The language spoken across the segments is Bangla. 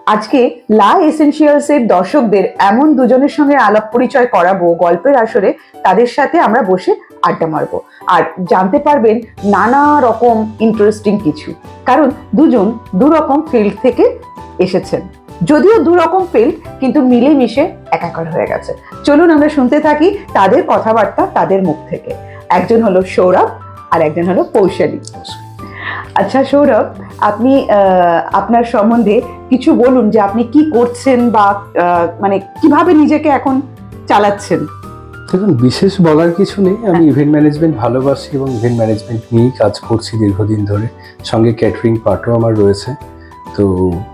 আজকে লা এসেনশিয়ালসের দর্শকদের এমন দুজনের সঙ্গে আলাপ পরিচয় করাবো গল্পের আসরে। তাদের সাথে আমরা বসে আড্ডা মারবো আর জানতে পারবেন নানা রকম ইন্টারেস্টিং কিছু, কারণ দুজন দু রকম ফিল্ড থেকে এসেছেন। যদিও দু রকম ফিল্ড, কিন্তু মিলেমিশে একাকার হয়ে গেছে। চলুন আমরা শুনতে থাকি তাদের কথাবার্তা তাদের মুখ থেকে। একজন হলো সৌরভ আর একজন হলো পৌশালী। আচ্ছা সৌরভ, আপনি আপনার সম্বন্ধে কিছু বলুন যে আপনি কি করছেন বা মানে কিভাবে নিজেকে এখন চালাচ্ছেন। দেখুন, বিশেষ বলার কিছু নেই। আমি ইভেন্ট ম্যানেজমেন্ট ভালোবাসি এবং ইভেন্ট ম্যানেজমেন্ট নিয়েই কাজ করছি দীর্ঘদিন ধরে। সঙ্গে ক্যাটারিং পার্টও আমার রয়েছে। তো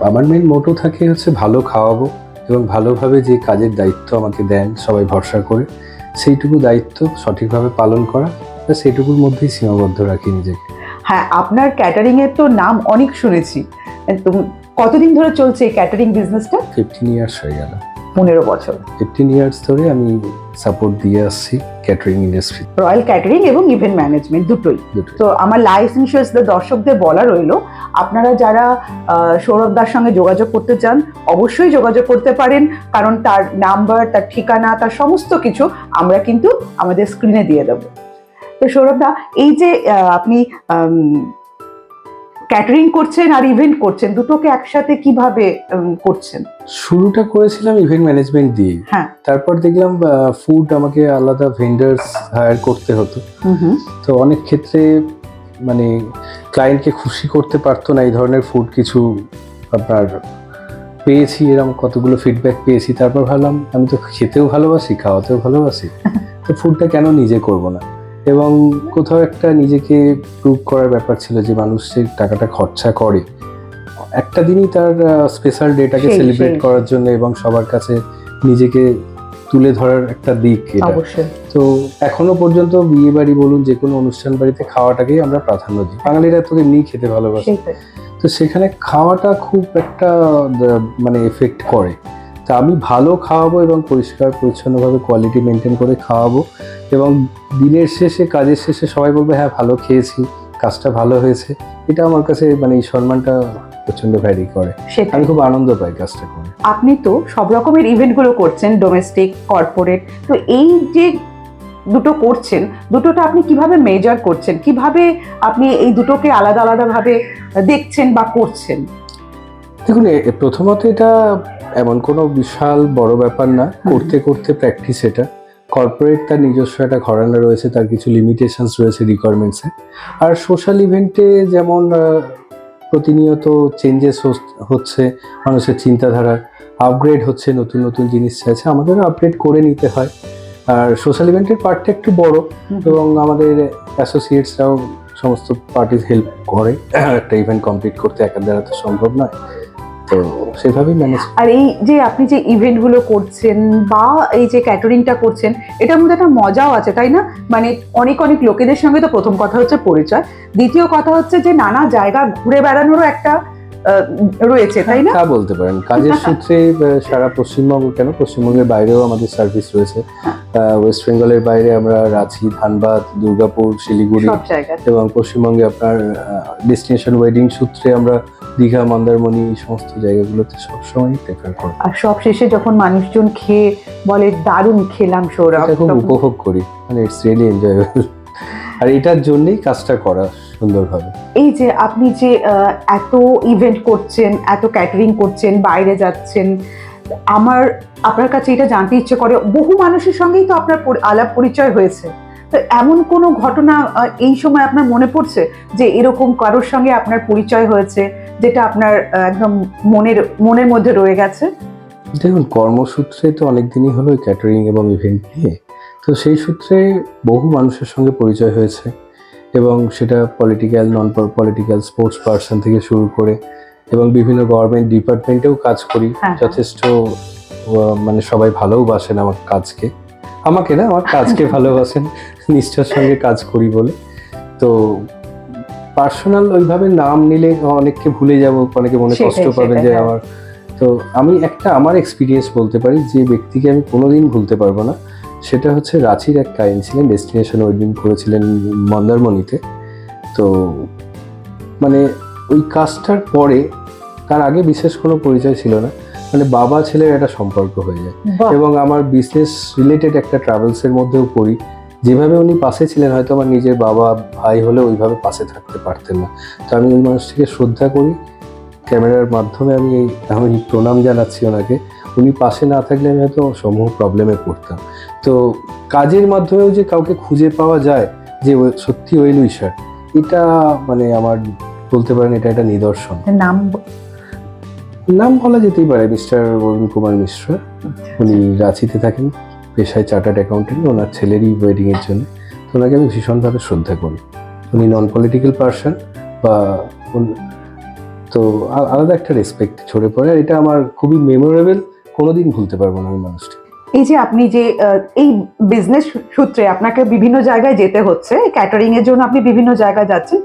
আমার মেন মোটো থাকে হচ্ছে ভালো খাওয়াবো এবং ভালোভাবে যে কাজের দায়িত্ব আমাকে দেন সবাই ভরসা করে, সেইটুকু দায়িত্ব সঠিকভাবে পালন করা, সেইটুকুর মধ্যেই সীমাবদ্ধ রাখি নিজেকে। হ্যাঁ, আপনার ক্যাটারিং এর তো নাম অনেক শুনেছি। তো কতদিন ধরে চলছে এই ক্যাটারিং বিজনেসটা? 15 ইয়ার্স হয়ে গেল। 15 বছর। 15 ইয়ার্স ধরে আমি সাপোর্ট দিয়ে আসছি ক্যাটারিং ইন্ডাস্ট্রি। রয়্যাল ক্যাটারিং এবং ইভেন্ট ম্যানেজমেন্ট দুটোই। তো আমার লা এসেনশিয়ালসদের দর্শকদের বলা রইলো, আপনারা যারা সৌরভ দার সঙ্গে যোগাযোগ করতে চান অবশ্যই যোগাযোগ করতে পারেন, কারণ তার নাম্বার, তার ঠিকানা, তার সমস্ত কিছু আমরা কিন্তু আমাদের স্ক্রিনে দিয়ে দেবো। তো সৌরভ দা, এই যে আপনি ক্যাটারিং করছেন আর ইভেন্ট করছেন, দুটোকে একসাথে কিভাবে করছেন? শুরুটা করেছিলাম ইভেন্ট ম্যানেজমেন্ট দিয়ে। হ্যাঁ। তারপর দেখলাম ফুড আমাকে আলাদা ভেন্ডার্স হায়ার করতে হতো। তো অনেক ক্ষেত্রে মানে ক্লায়েন্টকে খুশি করতে পারতো না এই ধরনের ফুড কিছু আপনার পেয়েছি, এরকম কতগুলো ফিডব্যাক পেয়েছি। তারপর ভাবলাম আমি তো খেতেও ভালোবাসি, খাওয়াতেও ভালোবাসি, তো ফুডটা কেন নিজে করব না। এবং কোথাও একটা নিজেকে প্রুভ করার ব্যাপার ছিল যে মানুষ যে টাকাটা খরচা করে একটা দিনই তার স্পেশাল ডেটাকে সেলিব্রেট করার জন্য এবং সবার কাছে নিজেকে তুলে ধরার একটা দিক এটা। তো এখনো পর্যন্ত বিয়ে বাড়ি বলুন, যে কোনো অনুষ্ঠান বাড়িতে খাওয়াটাকেই আমরা প্রাধান্য দিই। বাঙালিরা তো এমনি খেতে ভালোবাসে, তো সেখানে খাওয়াটা খুব একটা মানে এফেক্ট করে। তা আমি ভালো খাওয়াবো এবং পরিষ্কার পরিচ্ছন্নভাবে কোয়ালিটি মেনটেন করে খাওয়াবো, এবং দিনের শেষে কাজের শেষে সবাই বলবে হ্যাঁ ভালো খেয়েছি, কাজটা ভালো হয়েছে। এটা আমার কাছে মানে এই সম্মানটা প্রচন্ড ভ্যারি করে। আমি খুব আনন্দ পাই কাজটা করে। আপনি তো সব রকমের ইভেন্টগুলো করছেন, ডোমেস্টিক, কর্পোরেট। তো এই যে দুটো করছেন, দুটোটা আপনি কিভাবে মেজার করছেন? কিভাবে আপনি এই দুটোকে আলাদা আলাদাভাবে দেখছেন বা করছেন? দেখুন, প্রথমত এটা এমন কোনো বিশাল বড় ব্যাপার না, করতে করতে প্র্যাকটিস। এটা কর্পোরেট তার নিজস্ব একটা ঘরানা রয়েছে, তার কিছু লিমিটেশনস রয়েছে রিকোয়ারমেন্টসে। আর সোশ্যাল ইভেন্টে যেমন প্রতিনিয়ত চেঞ্জেস হচ্ছে, মানুষের চিন্তাধারা আপগ্রেড হচ্ছে, নতুন নতুন জিনিস চাইছে, আমাদেরও আপগ্রেড করে নিতে হয়। আর সোশ্যাল ইভেন্টের পার্টটা একটু বড়, এবং আমাদের অ্যাসোসিয়েটসরাও সমস্ত পার্টিস হেল্প করে একটা ইভেন্ট কমপ্লিট করতে, একার দ্বারা তো সম্ভব নয়। তো সেভাবেই ম্যানেজ। আর এই যে আপনি যে ইভেন্টগুলো করছেন বা এই যে ক্যাটারিংটা করছেন, এটার মধ্যে একটা মজাও আছে, তাই না? মানে অনেক অনেক লোকেদের সঙ্গে তো প্রথম কথা হচ্ছে পরিচয়, দ্বিতীয় কথা হচ্ছে যে নানা জায়গা ঘুরে বেড়ানোরও একটা রয়েছে, তাই না? তা বলতে পারেন। কাজের সূত্রে সারা পশ্চিমবঙ্গ, কেন পশ্চিমবঙ্গের বাইরেও আমাদের সার্ভিস রয়েছে। ওয়েস্ট বেঙ্গলের বাইরে আমরা রাঁচি, ধানবাদ, দুর্গাপুর, শিলিগুড়ি এবং পশ্চিমবঙ্গে আপনার ডেস্টিনেশন ওয়েডিং সূত্রে আমরা দীঘা, মন্দারমণি, এই সমস্ত জায়গাগুলোতে সবসময় প্রেফার করি। আর সব শেষে যখন মানুষজন খেয়ে বলে দারুণ খেলাম সৌরভ, খুব উপভোগ করি, মানে ইটস রিয়েলি এনজয়েবল। আর এটার জন্যই কাজটা করা সুন্দরভাবে। এই যে আপনি যে এত ইভেন্ট করছেন, এত ক্যাটারিং করছেন, বাইরে যাচ্ছেন, আপনার কাছে এটা জানতে ইচ্ছে করে, বহু মানুষের সঙ্গেই তো আপনার আলাপ পরিচয় হয়েছে। তো এমন কোনো ঘটনা এই সময় আপনার মনে পড়ছে যে এরকম কারোর সঙ্গে আপনার পরিচয় হয়েছে যেটা আপনার একদম মনের মধ্যে রয়ে গেছে? দেখুন, কর্মসূত্রে তো অনেকদিনই হলো ক্যাটারিং এবং ইভেন্ট নিয়ে। তো সেই সূত্রে বহু মানুষের সঙ্গে পরিচয় হয়েছে, এবং সেটা political, non political, sports person থেকে শুরু করে, এবং বিভিন্ন গভর্নমেন্ট ডিপার্টমেন্টেও কাজ করি। যথেষ্ট মানে সবাই ভালোবাসেন আমার কাজকে, আমাকে না, আমার কাজকে ভালোবাসেন, নিষ্ঠার সঙ্গে কাজ করি বলে। তো পার্সোনাল ওইভাবে নাম নিলে অনেককে ভুলে যাব, অনেকে মনে কষ্ট পাবে যে আমার। তো আমি আমার এক্সপিরিয়েন্স বলতে পারি, যে ব্যক্তিকে আমি কোনোদিন ভুলতে পারবো না, সেটা হচ্ছে রাঁচির এক ক্লায়েন্ট ছিলেন, ডেস্টিনেশন ওয়েডিং করেছিলেন মন্দারমণিতে। তো মানে ওই কাজটার পরে তার আগে বিশেষ কোনো পরিচয় ছিল না, মানে বাবা ছেলের একটা সম্পর্ক হয়ে যায়। বাহ। এবং আমার বিজনেস রিলেটেড একটা ট্রাভেলসের মধ্যেও পড়ি, যেভাবে উনি পাশে ছিলেন হয়তো আমার নিজের বাবা ভাই হলে ওইভাবে পাশে থাকতে পারতেন না। তো আমি ওই মানুষটিকে শ্রদ্ধা করি, ক্যামেরার মাধ্যমে আমি প্রণাম জানাচ্ছি ওনাকে। উনি পাশে না থাকলে আমি হয়তো সমূহ প্রবলেমে পড়তাম। তো কাজের মাধ্যমেও যে কাউকে খুঁজে পাওয়া যায় যে সত্যি ওয়েল উইশার, এটা মানে আমার বলতে পারেন এটা একটা নিদর্শন। নাম বলা যেতেই পারে মিস্টার অরুণ কুমার মিশ্রা। উনি রাঁচিতে থাকেন, পেশায় চার্টার্ড অ্যাকাউন্টেন্ট। ওনার ছেলেরই ওয়েডিং এর জন্য, তো ওনাকে আমি ভীষণভাবে শ্রদ্ধা করি। উনি নন পলিটিক্যাল পার্সন বা তো আলাদা একটা রেসপেক্ট ছড়ে পড়ে, আর এটা আমার খুবই মেমোরেবল, কোনোদিন ভুলতে পারবো না আমি মানুষটি। এই যে আপনি যে এই বিজনেস সূত্রে আপনাকে বিভিন্ন জায়গায় যেতে হচ্ছে, ক্যাটারিং এর জন্য আপনি বিভিন্ন জায়গায় যাচ্ছেন,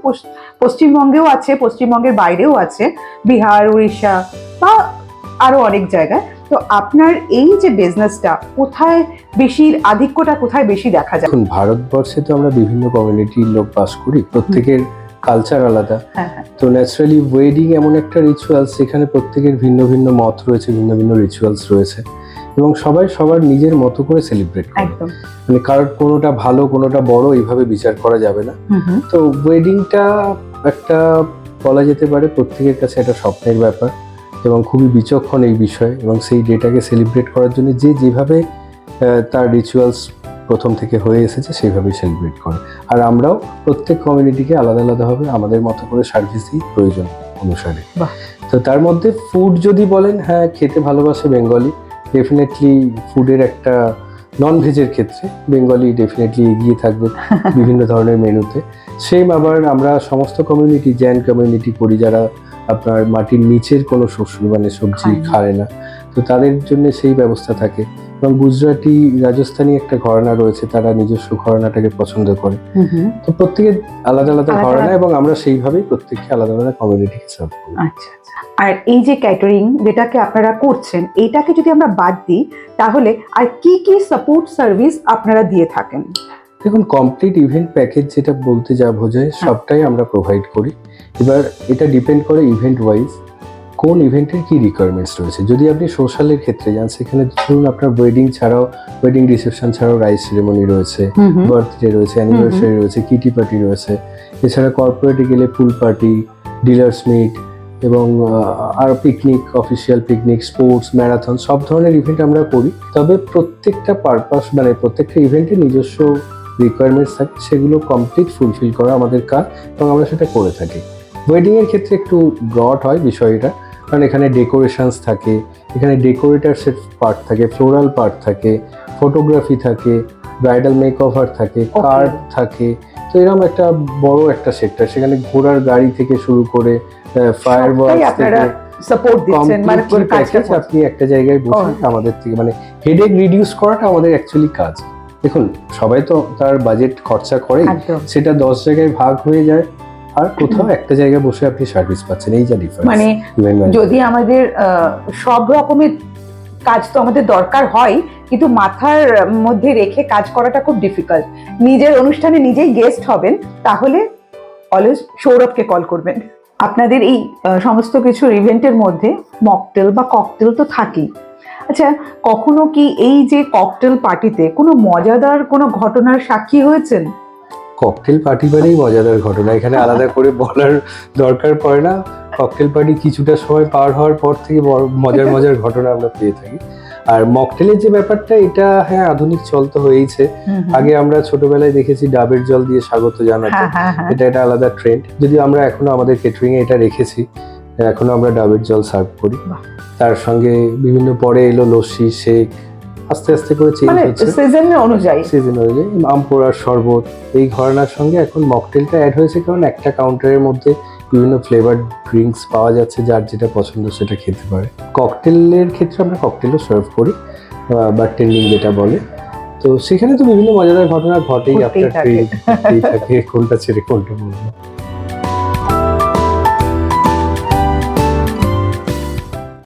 পশ্চিমবঙ্গেও আছে, পশ্চিমবঙ্গের বাইরেও আছে, বিহার, উড়িষ্যা বা আরো অনেক জায়গায়। তো আপনার এই যে বিজনেসটা কোথায় বেশি, আধিক্যটা কোথায় বেশি দেখা যায়? এখন ভারতবর্ষে তো আমরা বিভিন্ন কমিউনিটির লোক বাস করি, প্রত্যেকের কালচার আলাদা। তো ন্যাচারালি ওয়েডিং এমন একটা রিচুয়ালস, সেখানে প্রত্যেকের ভিন্ন ভিন্ন মত রয়েছে, ভিন্ন ভিন্ন রিচুয়ালস রয়েছে, এবং সবাই সবার নিজের মতো করে সেলিব্রেট করে। একদম। মানে কারোর কোনোটা ভালো কোনোটা বড় এইভাবে বিচার করা যাবে না। তো ওয়েডিংটা একটা বলা যেতে পারে প্রত্যেকের কাছে একটা স্বপ্নের ব্যাপার, এবং খুবই বিচক্ষণ এই বিষয়ে, এবং সেই ডেটাকে সেলিব্রেট করার জন্য যে যেভাবে তার রিচুয়ালস প্রথম থেকে হয়ে এসেছে সেইভাবেই সেলিব্রেট করে। আর আমরাও প্রত্যেক কমিউনিটিকে আলাদা আলাদাভাবে আমাদের মতো করে সার্ভিস দিই প্রয়োজন অনুসারে। তো তার মধ্যে ফুড যদি বলেন, হ্যাঁ খেতে ভালোবাসে বেঙ্গলি, ডেফিনেটলি ফুডের একটা নন ভেজের ক্ষেত্রে বেঙ্গলি ডেফিনেটলি এগিয়ে থাকবে বিভিন্ন ধরনের মেনুতে। সেম আবার আমরা সমস্ত কমিউনিটি, জৈন কমিউনিটি করি যারা আপনার মাটির নিচের কোনো শস্য মানে সবজি খায় না, তো তাদের জন্য সেই ব্যবস্থা থাকে। এবং গুজরাটি, রাজস্থানী একটা ঘরানা রয়েছে, তারা নিজস্ব ঘরানাটাকে পছন্দ করে। তো প্রত্যেকের আলাদা আলাদা ঘরানা, এবং আমরা সেইভাবেই প্রত্যেককে আলাদা আলাদা কমিউনিটিকে সার্ভ করি। আচ্ছা। আর এই যে ক্যাটারিং যেটাকে আপনারা করছেন, এইটাকে যদি আমরা বাদ দিই তাহলে আর কি কি সাপোর্ট সার্ভিস আপনারা দিয়ে থাকেন? দেখুন, কমপ্লিট ইভেন্ট প্যাকেজ যেটা বলতে যা বোঝায় সবটাই আমরা প্রোভাইড করি। এবার এটা ডিপেন্ড করে ইভেন্ট ওয়াইজ কোন ইভেন্টের কি রিকোয়ারমেন্টস রয়েছে। যদি আপনি সোশ্যালের ক্ষেত্রে যান, সেখানে ধরুন আপনার ওয়েডিং ছাড়াও, ওয়েডিং রিসেপশন ছাড়াও রাইস সেরেমনি রয়েছে, বার্থডে রয়েছে, অ্যানিভার্সারি রয়েছে, কিটি পার্টি রয়েছে। এছাড়া কর্পোরেটে গেলে পুল পার্টি, ডিলার্স মিট, এবং আরও picnic, official picnic, sports, marathon, সব ধরনের ইভেন্ট আমরা করি। তবে প্রত্যেকটা পারপাস মানে প্রত্যেকটা ইভেন্টের নিজস্ব রিকোয়ারমেন্টস থাকে, সেগুলো কমপ্লিট ফুলফিল করা আমাদের কাজ, এবং আমরা সেটা করে থাকি। ওয়েডিংয়ের ক্ষেত্রে একটু ব্রড হয় বিষয়টা, কারণ এখানে ডেকোরেশনস থাকে, এখানে ডেকোরেটার্সের পার্ট থাকে, ফ্লোরাল পার্ট থাকে, ফটোগ্রাফি থাকে, ব্রাইডাল মেকওভার থাকে, কার্ড থাকে। তো এরকম একটা বড় একটা সেক্টর, সেখানে ঘোড়ার গাড়ি থেকে শুরু করে ফায়ারওয়ার্কস থেকে সাপোর্ট দিচ্ছেন, মানে পুরো কাজটা আপনি একটা জায়গায় বসে আমাদের থেকে মানে হেডেক রিডিউস করাটা আমাদের অ্যাকচুয়ালি কাজ। দেখুন, সবাই তো তার বাজেট খরচা করে, সেটা 10 জায়গায় ভাগ হয়ে যায়, আর কোথাও একটা জায়গায় বসে আপনি সার্ভিস পাচ্ছেন, এই যা ডিফারেন্স। মানে যদি আমাদের সব রকমের কাজ তো আমাদের দরকার হয়, কিন্তু মাথার মধ্যে রেখে কাজ করাটা খুব ডিফিকাল্ট। নিজের অনুষ্ঠানে নিজেই গেস্ট হবেন, তাহলে অলওয়েজ সৌরভকে কল করবেন। আপনাদের এই সমস্ত কিছু ইভেন্টের মধ্যে মকটেল বা ককটেল তো থাকেই। আচ্ছা, কখনো কি এই যে ককটেল পার্টিতে কোনো মজাদার কোনো ঘটনার সাক্ষী হয়েছেন? ককটেল পার্টি মানেই মজাদার ঘটনা, এখানে আলাদা করে বলার দরকার পড়ে না। ককটেল পার্টি কিছুটা সময় পার হওয়ার পর থেকে মজার মজার ঘটনা আমরা পেয়ে থাকি। আর মকটেলের যে ব্যাপারটা, এটা হ্যাঁ আধুনিক চল তো হয়েইছে। আগে আমরা ছোটবেলায় দেখেছি ডাবের জল দিয়ে স্বাগত জানাতে, এটা একটা আলাদা ট্রেন্ড। যদিও আমরা এখনো আমাদের কেটারিং এ এটা রেখেছি, এখনো আমরা ডাবের জল সার্ভ করি। তার সঙ্গে বিভিন্ন পরে এলো লস্যি, শেক, আস্তে আস্তে করে চেঞ্জ হচ্ছে সিজন অনুযায়ী। আম পোড়ার শরবত, এই ঘরানার সঙ্গে এখন মকটেলটা অ্যাড হয়েছে, কারণ একটা কাউন্টারের মধ্যে বিভিন্ন ফ্লেভার ড্রিঙ্কস পাওয়া যাচ্ছে, যার যেটা পছন্দ সেটা খেতে পারে। ককটেলের ক্ষেত্রে আমরা ককটেলও সার্ভ করি, বারটেন্ডিং যেটা বলে। তো সেখানে তো বিভিন্ন মজাদার ঘটনা ঘটেই, আপনার থাকে কোনটা ছেড়ে কোনটা বলবো।